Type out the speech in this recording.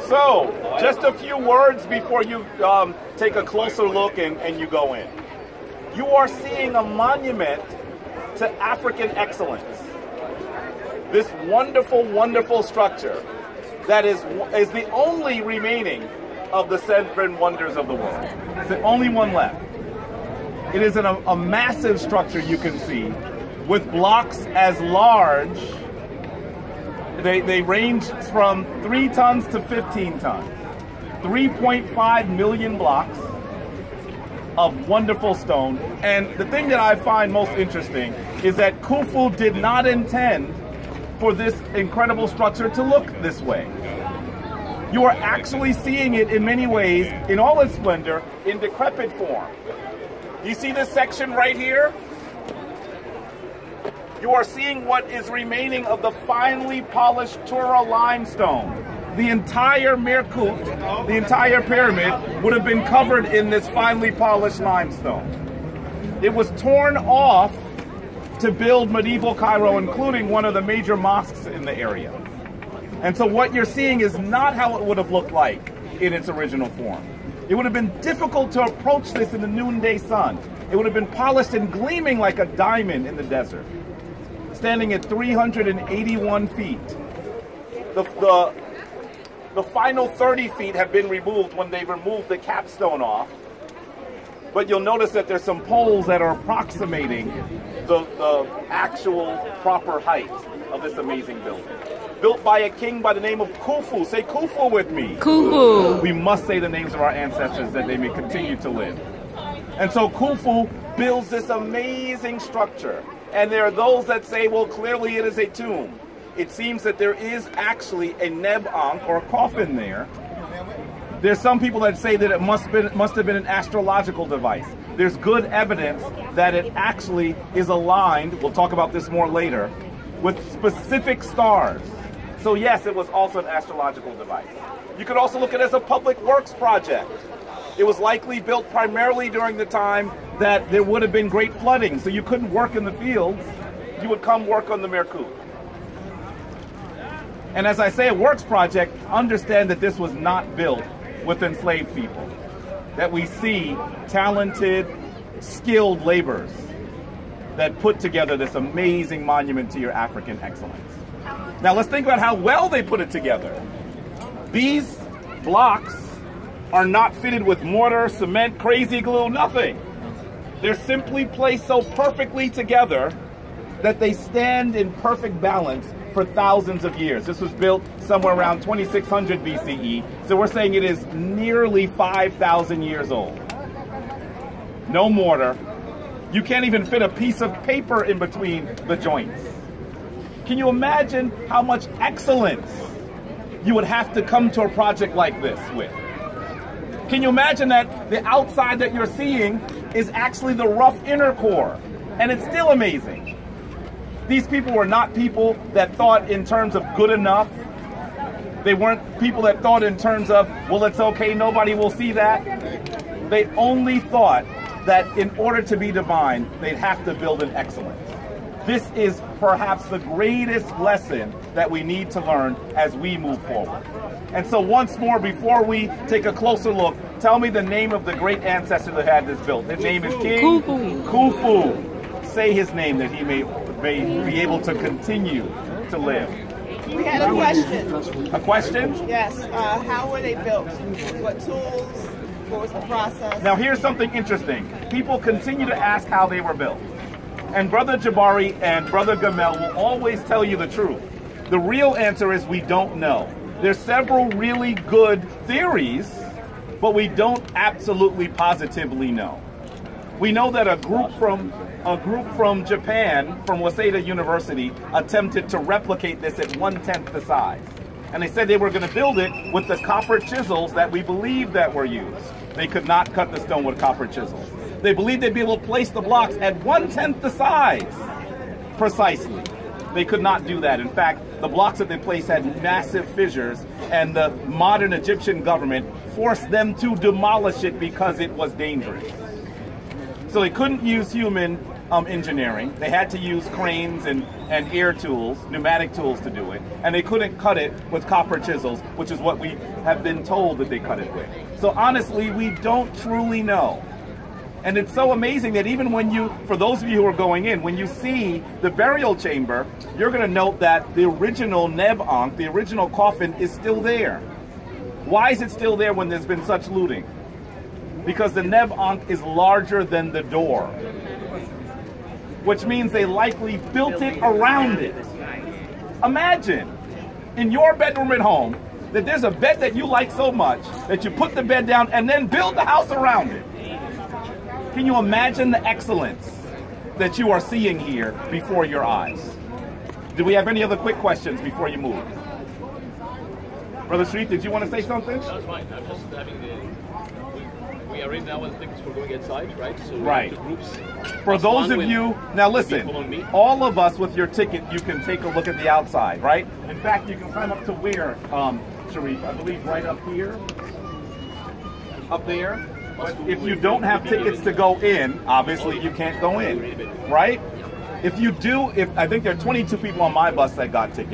So, just a few words before you take a closer look and you go in. You are seeing a monument to African excellence. This wonderful, wonderful structure that is the only remaining of the seven wonders of the world. It's the only one left. It is a massive structure you can see with blocks as large. They range from 3 tons to 15 tons. 3.5 million blocks of wonderful stone. And the thing that I find most interesting is that Khufu did not intend for this incredible structure to look this way. You are actually seeing it in many ways, in all its splendor, in decrepit form. You see this section right here? You are seeing what is remaining of the finely polished Tura limestone. The entire Merkut, the entire pyramid, would have been covered in this finely polished limestone. It was torn off to build medieval Cairo, including one of the major mosques in the area. And so what you're seeing is not how it would have looked like in its original form. It would have been difficult to approach this in the noonday sun. It would have been polished and gleaming like a diamond in the desert. Standing at 381 feet. The final 30 feet have been removed when they removed the capstone off. But you'll notice that there's some poles that are approximating the actual proper height of this amazing building. Built by a king by the name of Khufu. Say Khufu with me. Khufu. We must say the names of our ancestors that they may continue to live. And so Khufu builds this amazing structure. And there are those that say, well, clearly it is a tomb. It seems that there is actually a neb ankh, or a coffin there. There's some people that say that it must have been an astrological device. There's good evidence that it actually is aligned, we'll talk about this more later, with specific stars. So yes, it was also an astrological device. You could also look at it as a public works project. It was likely built primarily during the time that there would have been great flooding, so you couldn't work in the fields. You would come work on the Merkut. And as I say, a works project, understand that this was not built with enslaved people. That we see talented, skilled laborers that put together this amazing monument to your African excellence. Now let's think about how well they put it together. These blocks are not fitted with mortar, cement, crazy glue, nothing. They're simply placed so perfectly together that they stand in perfect balance for thousands of years. This was built somewhere around 2600 BCE, so we're saying it is nearly 5,000 years old. No mortar. You can't even fit a piece of paper in between the joints. Can you imagine how much excellence you would have to come to a project like this with? Can you imagine that the outside that you're seeing is actually the rough inner core, and it's still amazing. These people were not people that thought in terms of good enough. They weren't people that thought in terms of, well, it's okay, nobody will see that. They only thought that in order to be divine, they'd have to build in excellence. This is perhaps the greatest lesson that we need to learn as we move forward. And so once more, before we take a closer look, tell me the name of the great ancestor that had this built. His name is King Khufu. Say his name that he may be able to continue to live. We had a question. A question? Yes. How were they built? What tools? What was the process? Now here's something interesting. People continue to ask how they were built. And Brother Jabari and Brother Gamel will always tell you the truth. The real answer is we don't know. There's several really good theories, but we don't absolutely positively know. We know that a group from Japan, from Waseda University, attempted to replicate this at 1/10 the size. And they said they were going to build it with the copper chisels that we believe that were used. They could not cut the stone with copper chisels. They believed they'd be able to place the blocks at 1/10 the size, precisely. They could not do that. In fact, the blocks that they placed had massive fissures, and the modern Egyptian government forced them to demolish it because it was dangerous. So they couldn't use human engineering. They had to use cranes and air tools, pneumatic tools to do it, and they couldn't cut it with copper chisels, which is what we have been told that they cut it with. So honestly, we don't truly know. And it's so amazing that even when you, for those of you who are going in, when you see the burial chamber, you're going to note that the original Neb Ankh, the original coffin, is still there. Why is it still there when there's been such looting? Because the Neb Ankh is larger than the door, which means they likely built it around it. Imagine in your bedroom at home that there's a bed that you like so much that you put the bed down and then build the house around it. Can you imagine the excellence that you are seeing here before your eyes? Do we have any other quick questions before you move? Brother Sharif, did you want to say something? That's fine. I'm just having we are in now with things for going inside, right? So right. Groups. For those of you, now listen, all of us with your ticket, you can take a look at the outside, right? In fact, you can climb up to where, Sharif? I believe right up here, up there. But if you don't have tickets to go in, obviously you can't go in, right? If you do, I think there are 22 people on my bus that got tickets.